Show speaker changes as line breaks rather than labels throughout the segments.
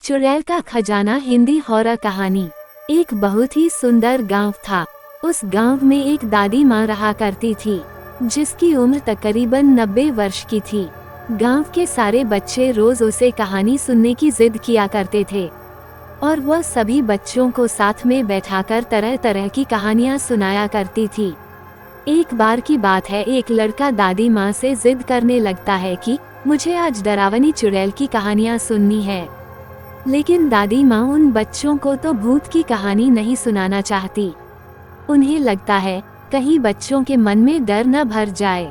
चुड़ैल का खजाना हिंदी हॉरर कहानी। एक बहुत ही सुंदर गांव था। उस गांव में एक दादी माँ रहा करती थी, जिसकी उम्र तकरीबन 90 वर्ष की थी। गांव के सारे बच्चे रोज उसे कहानी सुनने की जिद किया करते थे और वह सभी बच्चों को साथ में बैठाकर तरह तरह की कहानियां सुनाया करती थी। एक बार की बात है, एक लड़का दादी माँ से जिद करने लगता है कि मुझे आज डरावनी चुड़ैल की कहानियां सुननी है। लेकिन दादी माँ उन बच्चों को तो भूत की कहानी नहीं सुनाना चाहती। उन्हें लगता है कहीं बच्चों के मन में डर न भर जाए।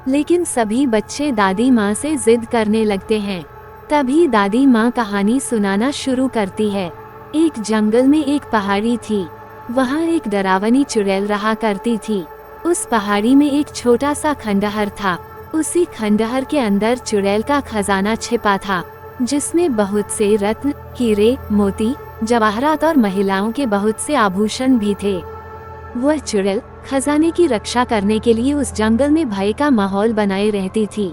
लेकिन सभी बच्चे दादी माँ से जिद करने लगते हैं। तभी दादी माँ कहानी सुनाना शुरू करती है। एक जंगल में एक पहाड़ी थी। वहाँ एक डरावनी चुड़ैल रहा करती थी। उस पहाड़ी में एक छोटा सा खंडहर था। उसी खंडहर के अंदर चुड़ैल का खजाना छिपा था, जिसमें बहुत से रत्न, हीरे, मोती, जवाहरात और महिलाओं के बहुत से आभूषण भी थे। वह चुड़ैल खजाने की रक्षा करने के लिए उस जंगल में भय का माहौल बनाए रहती थी,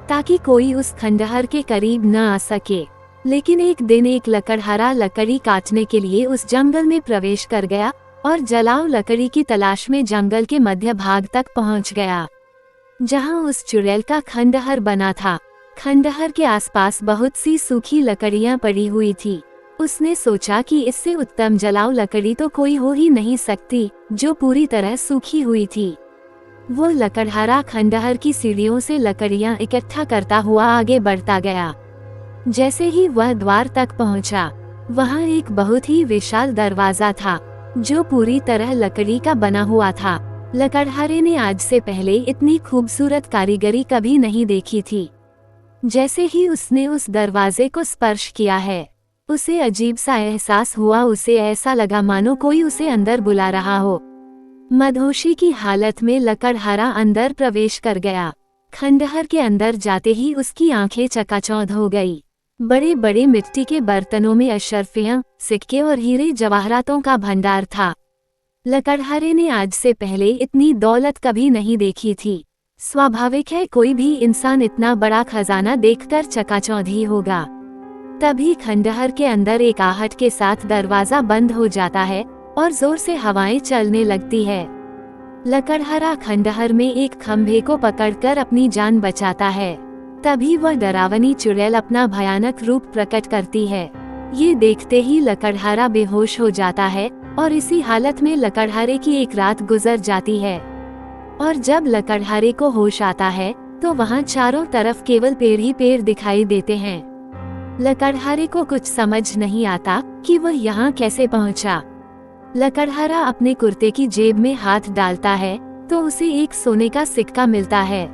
ताकि कोई उस खंडहर के करीब न आ सके। लेकिन एक दिन एक लकड़हारा लकड़ी काटने के लिए उस जंगल में प्रवेश कर गया और जलाऊ लकड़ी की तलाश में जंगल के मध्य भाग तक पहुंच गया, जहां उस चुड़ैल का खंडहर बना था। खंडहर के आसपास बहुत सी सूखी लकड़ियां पड़ी हुई थी। उसने सोचा कि इससे उत्तम जलाऊ लकड़ी तो कोई हो ही नहीं सकती, जो पूरी तरह सूखी हुई थी। वो लकड़हारा खंडहर की सीढ़ियों से लकड़ियां इकट्ठा करता हुआ आगे बढ़ता गया। जैसे ही वह द्वार तक पहुंचा, वहां एक बहुत ही विशाल दरवाजा था, जो पूरी तरह लकड़ी का बना हुआ था। लकड़हारे ने आज से पहले इतनी खूबसूरत कारीगरी कभी नहीं देखी थी। जैसे ही उसने उस दरवाजे को स्पर्श किया है, उसे अजीब सा एहसास हुआ। उसे ऐसा लगा मानो कोई उसे अंदर बुला रहा हो। मदहोशी की हालत में लकड़हारा अंदर प्रवेश कर गया। खंडहर के अंदर जाते ही उसकी आंखें चकाचौंध हो गई। बड़े बड़े मिट्टी के बर्तनों में अशर्फियां, सिक्के और हीरे जवाहरातों का भंडार था। लकड़हारे ने आज से पहले इतनी दौलत कभी नहीं देखी थी। स्वाभाविक है, कोई भी इंसान इतना बड़ा खजाना देखकर चकाचौंध ही होगा। तभी खंडहर के अंदर एक आहट के साथ दरवाजा बंद हो जाता है और जोर से हवाएं चलने लगती है। लकड़हारा खंडहर में एक खंभे को पकड़कर अपनी जान बचाता है। तभी वह डरावनी चुड़ैल अपना भयानक रूप प्रकट करती है। ये देखते ही लकड़हारा बेहोश हो जाता है और इसी हालत में लकड़हारे की एक रात गुजर जाती है। और जब लकड़हारे को होश आता है, तो वहाँ चारों तरफ केवल पेड़ ही पेड़ दिखाई देते हैं। लकड़हारे को कुछ समझ नहीं आता कि वह यहाँ कैसे पहुँचा। लकड़हारा अपने कुर्ते की जेब में हाथ डालता है तो उसे एक सोने का सिक्का मिलता है।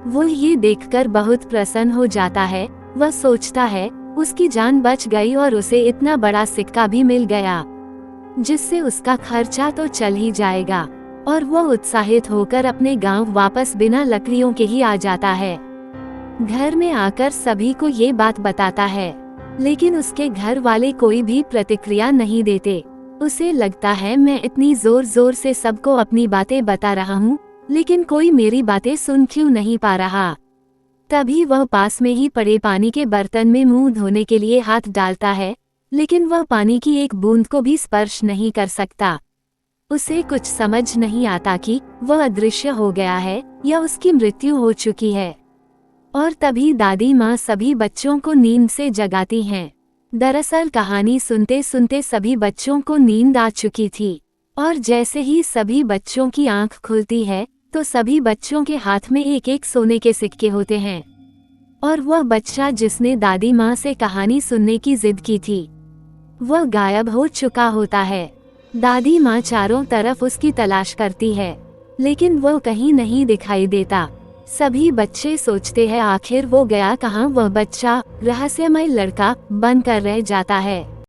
वो ये देखकर बहुत प्रसन्न हो जाता है। वह सोचता है उसकी जान बच गई और उसे इतना बड़ा सिक्का भी मिल गया, जिससे उसका खर्चा तो चल ही जाएगा। और वह उत्साहित होकर अपने गांव वापस बिना लकड़ियों के ही आ जाता है। घर में आकर सभी को ये बात बताता है, लेकिन उसके घर वाले कोई भी प्रतिक्रिया नहीं देते। उसे लगता है मैं इतनी जोर जोर से सबको अपनी बातें बता रहा हूँ, लेकिन कोई मेरी बातें सुन क्यों नहीं पा रहा। तभी वह पास में ही पड़े पानी के बर्तन में मुंह धोने के लिए हाथ डालता है, लेकिन वह पानी की एक बूंद को भी स्पर्श नहीं कर सकता। उसे कुछ समझ नहीं आता कि वह अदृश्य हो गया है या उसकी मृत्यु हो चुकी है। और तभी दादी माँ सभी बच्चों को नींद से जगाती हैं। दरअसल कहानी सुनते सुनते सभी बच्चों को नींद आ चुकी थी, और जैसे ही सभी बच्चों की आंख खुलती है, तो सभी बच्चों के हाथ में एक एक सोने के सिक्के होते हैं। और वह बच्चा जिसने दादी माँ से कहानी सुनने की जिद की थी, वह गायब हो चुका होता है। दादी माँ चारों तरफ उसकी तलाश करती है, लेकिन वो कहीं नहीं दिखाई देता। सभी बच्चे सोचते हैं आखिर वो गया कहाँ। वह बच्चा रहस्यमय लड़का बनकर रह जाता है।